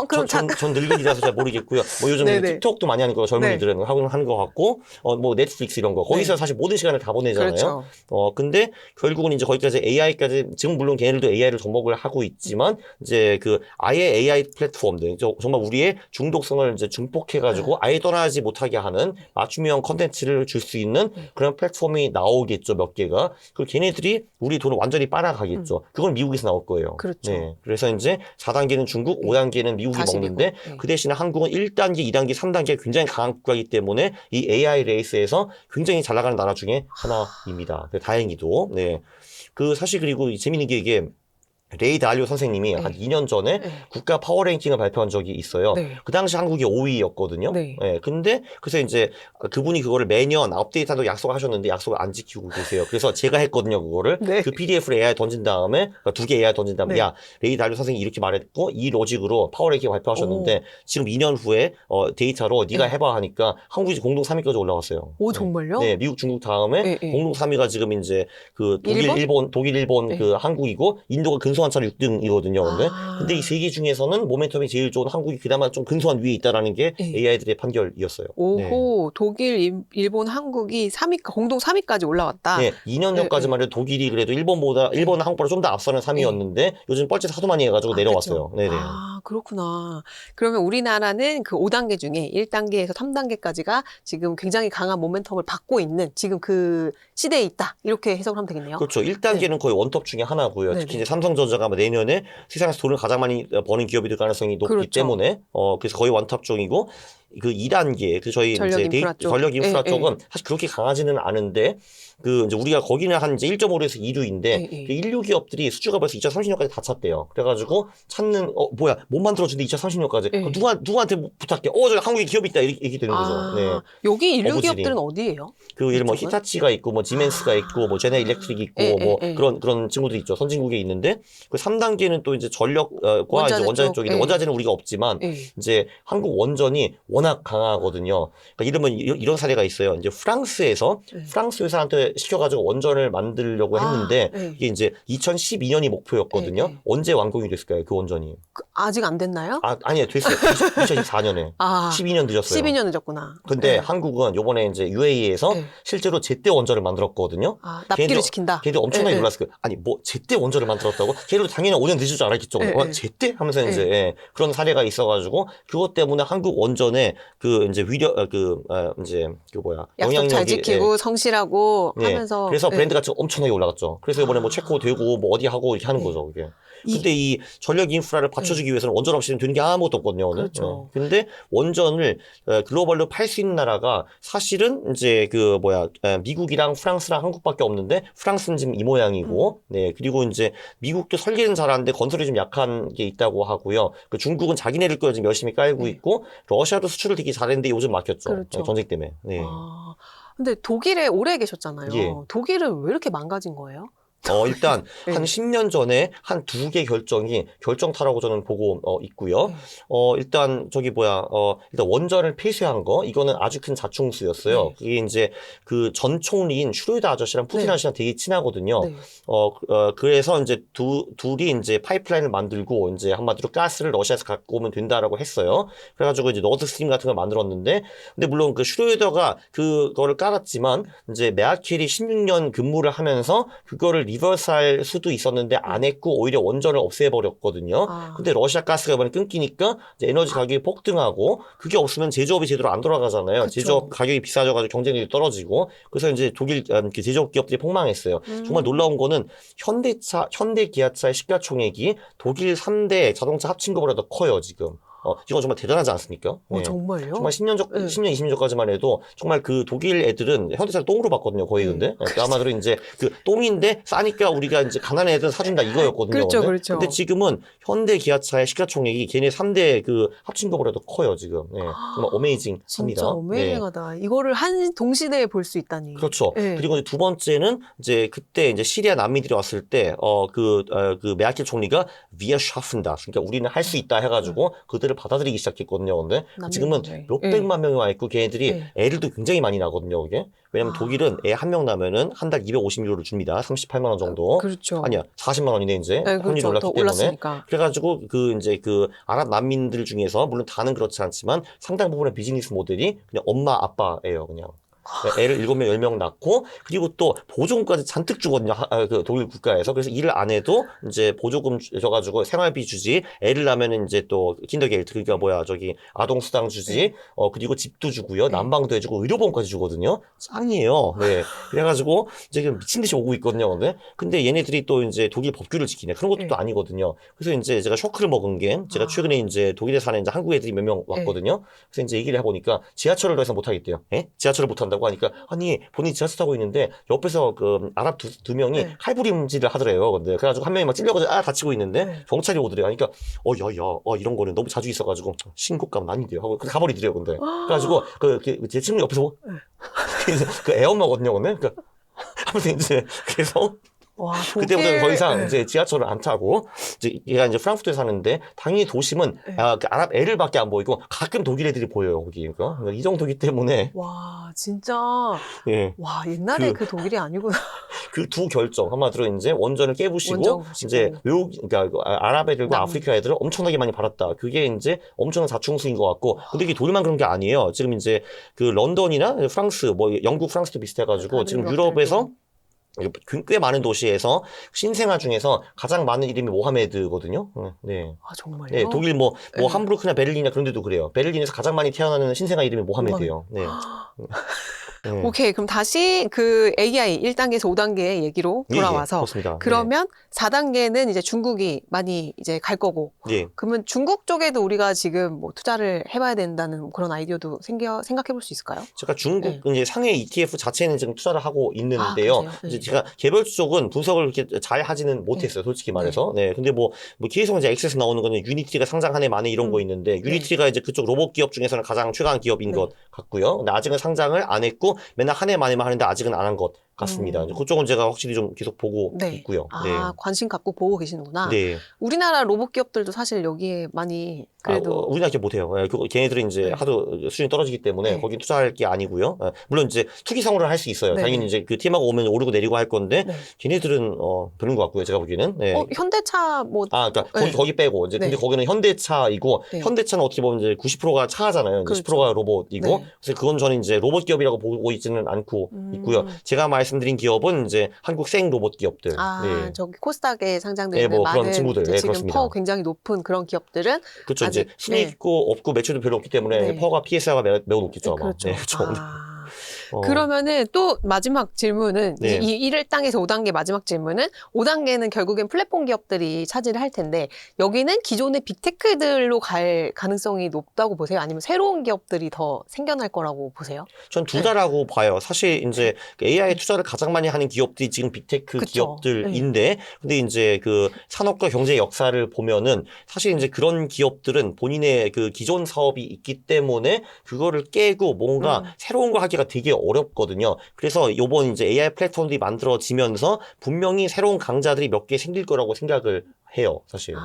그럼 전 늙은이라서 잘 모르겠고요. 뭐 요즘 네네. 틱톡도 많이 하는 거 젊은이들은 하는 것 같고, 뭐 넷플릭스 이런 거. 거기서 네. 사실 모든 시간을 다 보내잖아요. 그렇죠. 근데 결국은 이제 거기까지 AI까지, 지금 물론 걔네들도 AI를 접목을 하고 있지만, 이제 그 아예 AI 플랫폼들, 정말 우리의 중독성을 이제 증폭해가지고 아예 떠나지 못하게 하는 맞춤형 컨텐츠를 줄 수 있는 그런 플랫폼이 나오겠죠, 몇 개가. 그리고 걔네들이 우리 돈을 완전히 빨아가겠죠. 그건 미국에서 나올 거예요. 그렇죠. 네. 그래서 이제 4단계는 중국, 5단계는 미국이 다시 먹는데 미국. 네. 그 대신에 한국은 1단계, 2단계, 3단계가 굉장히 강한 국가이기 때문에 이 AI 레이스에서 굉장히 잘 나가는 나라 중에 하나입니다. 다행히도. 네. 사실 그리고 재밌는 게 이게 레이 달리오 선생님이 한 2년 전에 네. 국가 파워 랭킹을 발표한 적이 있어요. 네. 그 당시 한국이 5위였거든요. 네. 근데 그래서 이제 그분이 그거를 매년 업데이트한다고 약속을 하셨는데 약속을 안 지키고 계세요. 그래서 제가 했거든요, 그거를. 네. 그 PDF를 AI 던진 다음에, 그러니까 2개 AI 던진 다음에, 네. 야, 레이 달리오 선생님이 이렇게 말했고, 이 로직으로 파워 랭킹 발표하셨는데, 지금 2년 후에 데이터로 네가 네. 해봐 하니까 한국이 공동 3위까지 올라갔어요. 오, 정말요? 네, 미국, 중국 다음에 네, 네. 공동 3위가 지금 이제 그 독일, 일본, 네. 그 한국이고 인도가 근소한 차로 6등이거든요. 근데 이 세 개 중에서는 모멘텀이 제일 좋은 한국이 그나마 좀 근소한 위에 있다라는 게 네. AI들의 판결이었어요. 오호, 독일, 일본, 한국이 3위, 공동 3위까지 올라왔다. 네, 2년 전까지만 해도 독일이 그래도 일본은 한국보다 좀 더 앞서는 3위였는데 요즘 뻘짓 하도 많이 해가지고 내려왔어요. 그렇죠. 네네. 그렇구나. 그러면 우리나라는 그 5단계 중에 1단계에서 3단계까지가 지금 굉장히 강한 모멘텀을 받고 있는 지금 그 시대에 있다. 이렇게 해석을 하면 되겠네요. 그렇죠. 1단계는 거의 원톱 중에 하나고요. 특히 네네. 이제 삼성전자가 내년에 세상에서 돈을 가장 많이 버는 기업이 될 가능성이 높기 그렇죠. 때문에 그래서 거의 원톱 중이고 그 2단계 저희 전력 이제 인프라 쪽. 전력 인프라 예, 쪽은 사실 그렇게 강하지는 않은데 이제 우리가 거기는 한 이제 1.5에서 2루인데 그 인류 기업들이 수주가 벌써 2030년까지 다 찼대요. 그래가지고 찾는 뭐야 못 만들어준대 2030년까지. 누구한테 부탁해? 저 한국에 기업이 있다 이렇게 되는 거죠. 네. 여기 인류 어부지리. 기업들은 어디예요? 예를 뭐 이쪽은? 히타치가 있고 뭐 지멘스가 있고 뭐 제네 일렉트릭 있고 그런 친구들이 있죠. 선진국에 있는데 그 3단계는 또 이제 전력과 이제 원자재 쪽인데 원자재는 우리가 없지만 이제 한국 원전이 워낙 강하거든요. 그러니까 이러면 이런 사례가 있어요. 이제 프랑스 회사한테 시켜가지고 원전을 만들려고 했는데 이게 이제 2012년이 목표였거든요. 언제 완공이 됐을까요? 그 원전이? 아직 안 됐나요? 아니요, 됐어요. 2024년에. 12년 늦었어요. 12년 늦었구나. 근데 한국은 요번에 이제 UAE에서 실제로 제때 원전을 만들었거든요. 납기를 시킨다. 걔들 엄청나게 놀랐어요. 아니, 뭐, 제때 원전을 만들었다고? 걔들도 당연히 5년 늦을 줄 알았겠죠. 제때? 하면서 이제 그런 사례가 있어가지고, 그것 때문에 한국 원전에 이제 약속 잘 지키고 성실하고 네. 하면서. 그래서 브랜드 가치가 엄청나게 올라갔죠. 그래서 이번에 뭐 체코 되고 뭐 어디 하고 이렇게 하는 거죠, 그게. 근데 이 전력 인프라를 받쳐주기 위해서는 원전 없이는 되는 게 아무것도 없거든요, 오늘. 그렇죠. 근데 원전을 글로벌로 팔 수 있는 나라가 사실은 이제 미국이랑 프랑스랑 한국밖에 없는데 프랑스는 지금 이 모양이고, 네. 그리고 이제 미국도 설계는 잘하는데 건설이 좀 약한 게 있다고 하고요. 중국은 자기네들 거 지금 열심히 깔고 있고, 러시아도 수출을 되게 잘했는데 요즘 막혔죠. 그렇죠. 전쟁 때문에. 네. 근데 독일에 오래 계셨잖아요. 예. 독일은 왜 이렇게 망가진 거예요? 일단 한 10년 전에 한 2개 결정이 결정타라고 저는 보고 있고요. 일단 일단 원전을 폐쇄한 거 이거는 아주 큰 자충수였어요. 그게 이제 그 전 총리인 슈르더 아저씨랑 푸틴 아저씨랑 되게 친하거든요. 그래서 이제 둘이 이제 파이프라인을 만들고 이제 한마디로 가스를 러시아에서 갖고 오면 된다라고 했어요. 그래가지고 이제 너드 스트림 같은 걸 만들었는데, 근데 물론 그 슈르더가 그거를 깔았지만 이제 메아켈이 16년 근무를 하면서 그거를 리버스할 수도 있었는데 안 했고 오히려 원전을 없애버렸거든요. 근데 러시아 가스가 이번에 끊기니까 이제 에너지 가격이 폭등하고 그게 없으면 제조업이 제대로 안 돌아가잖아요. 그쵸. 제조업 가격이 비싸져가지고 경쟁력이 떨어지고 그래서 이제 독일 제조업 기업들이 폭망했어요. 정말 놀라운 거는 현대 기아차의 시가총액이 독일 3대 자동차 합친 것보다 더 커요, 지금. 이건 정말 대단하지 않습니까? 예. 정말요? 정말 10년 전, 네. 10년, 20년 전까지만 해도 정말 그 독일 애들은 현대차를 똥으로 봤거든요, 거의 근데. 아마도 이제 그 똥인데 싸니까 우리가 이제 가난한 애들은 사준다 이거였거든요. 그렇죠, 근데. 그렇죠. 근데 지금은 현대 기아차의 시가총액이 걔네 3대 그 합친 거보다도 커요, 지금. 예. 정말 어메이징 합니다. 진짜 어메이징하다. 이거를 한 동시대에 볼 수 있다니. 그렇죠. 네. 그리고 이제 두 번째는 이제 그때 이제 시리아 난민들이 왔을 때, 그 메르켈 총리가 Wir schaffen das. 그러니까 우리는 할 수 있다 해가지고 그들을 받아들이기 시작했거든요. 근데 지금은 난민들을. 몇백만 명이 와 있고 걔네들이 네. 애들도 굉장히 많이 나거든요, 그게. 왜냐면 독일은 애 한 명 나면은 한 달 250유로를 줍니다. 38만 원 정도. 그렇죠. 아니야, 40만 원이네, 이제. 네, 환율이 그렇죠. 올랐기 더 때문에. 올랐으니까. 그래가지고 이제 아랍 난민들 중에서 물론 다는 그렇지 않지만 상당 부분의 비즈니스 모델이 그냥 엄마 아빠예요, 그냥. 애를 7명, 10명 낳고, 그리고 또 보조금까지 잔뜩 주거든요, 그 독일 국가에서. 그래서 일을 안 해도 이제 보조금 줘가지고 생활비 주지, 애를 낳으면 이제 또 킨더겔트, 그러니까 아동수당 주지, 그리고 집도 주고요, 난방도 해주고, 의료보험까지 주거든요. 짱이에요. 네. 그래가지고 이제 미친 듯이 오고 있거든요, 근데 얘네들이 또 이제 독일 법규를 지키네. 그런 것도 또 아니거든요. 그래서 이제 제가 쇼크를 먹은 게, 제가 최근에 이제 독일에 사는 이제 한국 애들이 몇 명 왔거든요. 그래서 이제 얘기를 해보니까 지하철을 더 이상 못 하겠대요. 예? 지하철을 못 한다고 하니까 아니 본인이 지하철 타고 있는데 옆에서 그 아랍 두 명이 칼부림질을 하더래요. 근데 그래가지고 한 명이 막 찔려가지고 다치고 있는데 경찰이 오더래요. 그러니까 야야 이런 거는 너무 자주 있어가지고 신고감은 아닌데요 하고 가버리더래요. 근데 그래가지고 제 친구 옆에서 그 애엄마거든요. 근데 그러니까 아무튼 이제 그래서 와, 그때부터는 더 이상 네. 이제 지하철을 안 타고, 이제 얘가 이제 프랑크푸르트에 사는데, 당연히 도심은, 그 아랍 애들밖에 안 보이고, 가끔 독일 애들이 보여요, 거기. 그러니까 이 정도기 때문에, 와, 진짜. 예. 와, 옛날에 그 독일이 아니구나. 그 두 결정, 한마디로 이제 원전을 깨부시고, 원전 부시고. 이제 그러니까 아랍 애들과 남. 아프리카 애들을 엄청나게 많이 받았다. 그게 이제 엄청난 자충수인 것 같고, 근데 이게 독일만 그런 게 아니에요. 지금 이제 그 런던이나 프랑스, 영국, 프랑스도 비슷해가지고, 지금 유럽에서 꽤 많은 도시에서 신생아 중에서 가장 많은 이름이 모하메드거든요. 네. 아, 정말요? 네, 독일 함부르크나 베를린이나 그런 데도 그래요. 베를린에서 가장 많이 태어나는 신생아 이름이 모하메드예요. 네. 네. 오케이. 그럼 다시 그 AI 1단계에서 5단계 얘기로 돌아와서. 그렇습니다. 그러면 4단계는 이제 중국이 많이 이제 갈 거고. 예. 그러면 중국 쪽에도 우리가 지금 뭐 투자를 해봐야 된다는 그런 아이디어도 생각해 볼 수 있을까요? 제가 중국 이제 상해 ETF 자체는 지금 투자를 하고 있는데요. 그래요? 이제 제가 개별 쪽은 분석을 그렇게 잘 하지는 못했어요, 솔직히 말해서. 네. 근데 뭐 계속 이제 엑세스 나오는 거는 유니티가 상장 한 해 만에 이런 거 있는데, 유니티가 이제 그쪽 로봇 기업 중에서는 가장 최강 기업인 것 같고요. 근데 아직은 상장을 안 했고, 맨날 한 해 만에만 하는데 아직은 안 한 것 같습니다. 그쪽은 제가 확실히 좀 계속 보고 있고요. 아, 관심 갖고 보고 계시는구나. 네. 우리나라 로봇 기업들도 사실 여기에 많이 그래도 우리나라 기업 못해요. 걔네들은 이제 하도 수준이 떨어지기 때문에 거긴 투자할 게 아니고요. 물론 이제 투기 상호를 할 수 있어요. 당연히 이제 그 TM하고 오면 오르고 내리고 할 건데, 걔네들은 별론 것 같고요. 제가 보기에는. 네. 현대차 뭐 그러니까 거기 빼고 이제 근데 거기는 현대차이고, 현대차는 어떻게 보면 이제 90%가 차잖아요. 그렇죠. 10%가 로봇이고, 그래서 그건 저는 이제 로봇 기업이라고 보고 있지는 않고 있고요. 제가 말씀드린 기업은 이제 한국 생 로봇 기업들. 네. 저기 코스닥에 상장되어 네, 있는 뭐 많은 그런 친구들. 이제 네, 지금 그렇습니다. 퍼 굉장히 높은 그런 기업들은 그렇죠. 이제 아직, 순이익 있고 없고 매출도 별로 없기 때문에 퍼가 PSR가 매우 높겠죠, 아마. 그렇죠. 네, 그렇죠. 그러면은 또 마지막 질문은 이 1단계에서 5단계 마지막 질문은 5단계는 결국엔 플랫폼 기업들이 차지를 할 텐데, 여기는 기존의 빅테크들로 갈 가능성이 높다고 보세요? 아니면 새로운 기업들이 더 생겨날 거라고 보세요? 전 둘 다라고 봐요. 사실 이제 AI 투자를 가장 많이 하는 기업들이 지금 빅테크 기업들인데, 근데 이제 그 산업과 경제 역사를 보면은 사실 이제 그런 기업들은 본인의 그 기존 사업이 있기 때문에 그거를 깨고 뭔가 새로운 걸 하기가 되게 어렵거든요. 그래서 요번 이제 AI 플랫폼들이 만들어지면서 분명히 새로운 강자들이 몇 개 생길 거라고 생각을 해요, 사실.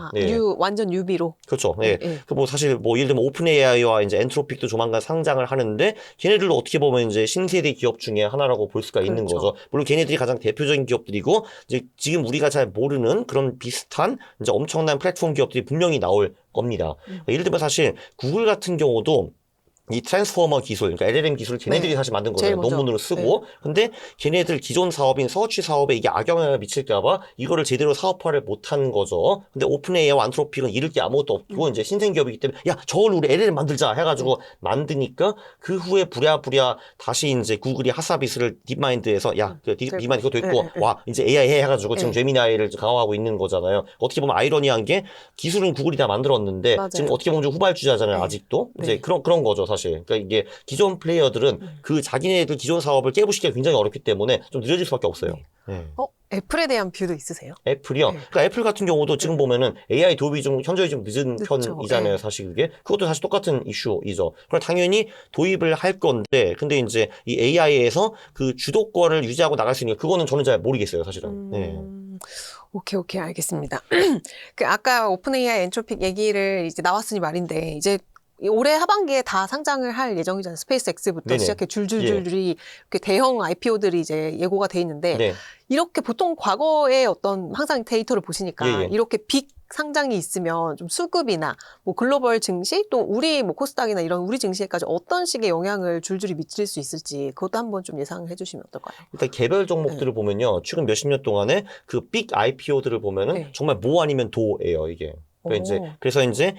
완전 뉴비로. 그렇죠. 네. 뭐 사실 뭐 예를 들면 오픈 AI와 이제 엔트로픽도 조만간 상장을 하는데, 걔네들도 어떻게 보면 이제 신세대 기업 중에 하나라고 볼 수가 있는 거죠. 물론 걔네들이 가장 대표적인 기업들이고, 이제 지금 우리가 잘 모르는 그런 비슷한 이제 엄청난 플랫폼 기업들이 분명히 나올 겁니다. 예를 들면 사실 구글 같은 경우도 이 트랜스포머 기술, 그러니까 LLM 기술을 걔네들이 네. 사실 만든 제일 거잖아요. 먼저. 논문으로 쓰고. 근데 걔네들 기존 사업인 서치 사업에 이게 악영향을 미칠까봐 이거를 제대로 사업화를 못한 거죠. 근데 오픈AI와 안트로픽은 잃을 게 아무것도 없고 이제 신생 기업이기 때문에 야, 저걸 우리 LLM 만들자 해가지고 만드니까 그 후에 부랴부랴 다시 이제 구글이 핫서비스를 딥마인드에서 야, 그 딥마인드 그것도 있고 와, 이제 AI 해 해가지고 지금 제미나이를 강화하고 있는 거잖아요. 어떻게 보면 아이러니한 게 기술은 구글이 다 만들었는데 맞아요. 지금 어떻게 보면 좀 후발주자잖아요. 아직도. 네. 이제 그런 거죠, 사실. 그러니까 이게 기존 플레이어들은 그 자기네들 기존 사업을 깨부시기가 굉장히 어렵기 때문에 좀 늦어질 수밖에 없어요. 네. 애플에 대한 뷰도 있으세요? 애플이요. 네. 그러니까 애플 같은 경우도 지금 보면은 AI 도입이 좀 현저히 좀 늦은 늦죠. 편이잖아요. 네. 사실 그게. 그것도 사실 똑같은 이슈이죠. 그럼 당연히 도입을 할 건데, 근데 이제 이 AI에서 그 주도권을 유지하고 나갈 수 있는 게 그거는 저는 잘 모르겠어요, 사실은. 네. 오케이, 알겠습니다. 그 아까 오픈AI 엔트로픽 얘기를 이제 나왔으니 말인데 이제 올해 하반기에 다 상장을 할 예정이잖아요. 스페이스X부터 네네. 시작해 줄줄줄줄이 이렇게 대형 IPO들이 이제 예고가 돼 있는데 네. 이렇게 보통 과거에 어떤 항상 데이터를 보시니까 예. 이렇게 빅 상장이 있으면 좀 수급이나 뭐 글로벌 증시 또 우리 뭐 코스닥이나 이런 우리 증시에까지 어떤 식의 영향을 줄줄이 미칠 수 있을지 그것도 한번 좀 예상해 주시면 어떨까요? 일단 개별 종목들을 보면요. 최근 몇십 년 동안에 그 빅 IPO들을 보면은 네. 정말 모 아니면 도예요, 이게. 오. 그래서 이제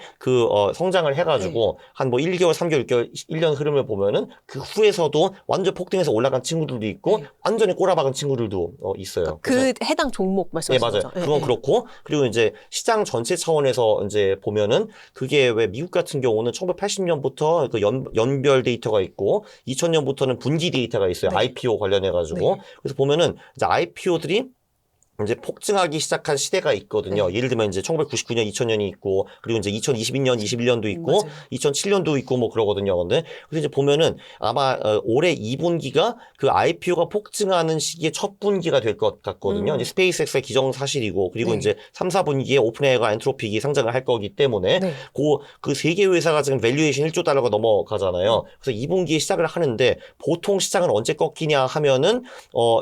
성장을 해가지고 한 뭐 1개월, 3개월, 6개월, 1년 흐름을 보면은 그 후에서도 완전 폭등해서 올라간 친구들도 있고 완전히 꼬라박은 친구들도 있어요. 그 해당 종목 네, 말씀하시는 맞아요. 거죠? 그건 그렇고, 그리고 이제 시장 전체 차원에서 이제 보면은 그게 왜 미국 같은 경우는 1980년부터 그 연별 데이터가 있고 2000년부터는 분기 데이터가 있어요. 네. IPO 관련해가지고. 네. 그래서 보면은 이제 IPO들이 이제 폭증하기 시작한 시대가 있거든요. 예를 들면 이제 1999년, 2000년이 있고, 그리고 이제 2022년, 21년도 있고, 맞아요. 2007년도 있고 뭐 그러거든요. 근데 그래서 이제 보면은 아마 올해 2분기가 그 IPO가 폭증하는 시기의 첫 분기가 될 것 같거든요. 이제 스페이스X의 기정사실이고, 그리고 네. 이제 3, 4분기에 오픈AI가 엔트로픽이 상장을 할 거기 때문에 네. 그 세 개 회사가 지금 밸류에이션 1조 달러가 넘어가잖아요. 그래서 2분기에 시작을 하는데 보통 시장은 언제 꺾이냐 하면은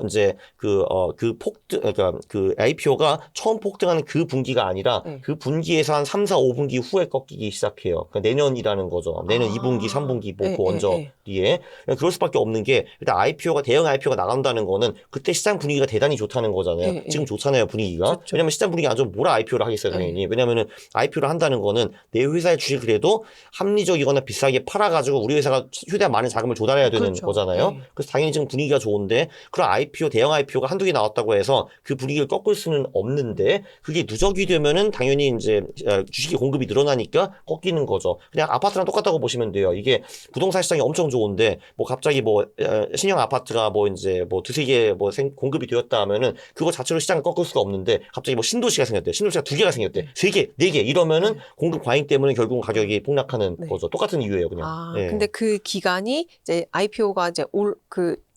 이제 그러니까 그 IPO가 처음 폭등하는 그 분기가 아니라 그 분기에서 한 3, 4, 5분기 후에 꺾이기 시작해요. 그러니까 내년이라는 거죠. 내년 2분기, 3분기 뭐 그 언저리에. 그럴 수밖에 없는 게 일단 대형 IPO가 나간다는 거는 그때 시장 분위기가 대단히 좋다는 거잖아요. 지금 좋잖아요, 분위기가. 좋죠. 왜냐면 시장 분위기 안 좋으면 뭐라 IPO를 하겠어요, 당연히. 왜냐면은 IPO를 한다는 거는 내 회사의 주식을 그래도 합리적이거나 비싸게 팔아가지고 우리 회사가 최대한 많은 자금을 조달해야 되는 그렇죠. 거잖아요. 그래서 당연히 지금 분위기가 좋은데 그런 대형 IPO가 한두 개 나왔다고 해서 그 분위기를 꺾을 수는 없는데 그게 누적이 되면은 당연히 이제 주식이 공급이 늘어나니까 꺾이는 거죠. 그냥 아파트랑 똑같다고 보시면 돼요. 이게 부동산 시장이 엄청 좋은데 뭐 갑자기 뭐 신형 아파트가 뭐 이제 뭐 두세 개 뭐 공급이 되었다 하면은 그거 자체로 시장을 꺾을 수가 없는데 갑자기 뭐 신도시가 생겼대. 신도시가 2개가 생겼대. 3개, 4개 이러면은 공급 과잉 때문에 결국은 가격이 폭락하는 거죠. 똑같은 이유예요, 그냥. 근데 그 기간이 이제 IPO가 이제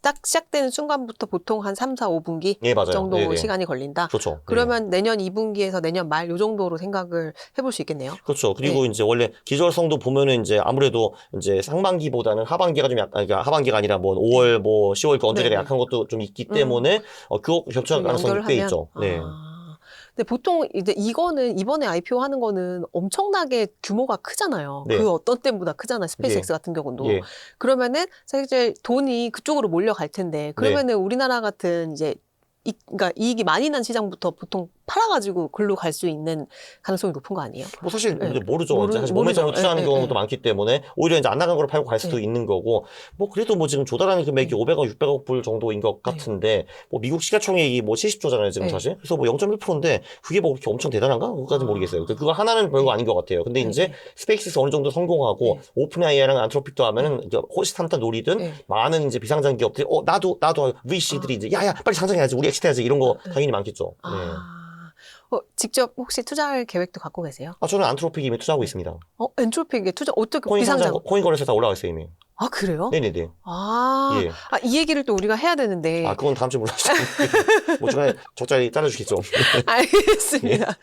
딱 시작되는 순간부터 보통 한 3, 4, 5분기 맞아요. 정도 네네. 시간이 걸린다. 그렇죠. 그러면 내년 2분기에서 내년 말 요 정도로 생각을 해볼 수 있겠네요. 그렇죠. 그리고 이제 원래 기절성도 보면은 이제 아무래도 이제 상반기보다는 하반기가 좀 약간, 그러니까 하반기가 아니라 뭐 5월, 뭐 10월 그 언저리가 약한 것도 좀 있기 때문에 그거 겹쳐갈 가능성이 꽤 있죠. 네. 근데 보통 이제 이번에 IPO 하는 거는 엄청나게 규모가 크잖아요. 네. 그 어떤 때보다 크잖아요. 스페이스X 같은 경우도. 예. 그러면은 사실 돈이 그쪽으로 몰려갈 텐데 그러면은 우리나라 같은 이제 그러니까 이익이 많이 난 시장부터 보통 팔아가지고 글로 갈 수 있는 가능성이 높은 거 아니에요? 뭐 사실 이제 모르죠. 이제 사실 모르죠. 몸에 투자하는 경우도 많기 때문에 오히려 이제 안 나간 거로 팔고 갈 수도 있는 거고 뭐 그래도 뭐 지금 조달하는 금액이 500억, 600억 불 정도인 것 같은데 뭐 미국 시가총액이 뭐 70조잖아요 지금 사실. 그래서 뭐 0.1%인데 그게 뭐 그렇게 엄청 대단한가? 그거까지 모르겠어요. 그거 하나는 별거 아닌 것 같아요. 근데 이제 스페이스X 어느 정도 성공하고 오픈AI랑 안트로픽도 하면은 이제 호시탐탐 노리든 많은 이제 비상장 기업들이 나도 VC들이 이제 야야 빨리 상장해야지 우리 엑시트해야지 이런 거 당연히 많겠죠. 직접 혹시 투자할 계획도 갖고 계세요? 저는 안트로픽 이미 투자하고 있습니다. 엔트로픽에 투자 어떻게 코인 비상장? 코인 거래소 다 올라가 있어요 이미. 아 그래요? 네네네. 예. 이 얘기를 또 우리가 해야 되는데. 그건 다음 주에 몰라주세요. 뭐 중간에 적절히 잘라주시겠죠. 알겠습니다.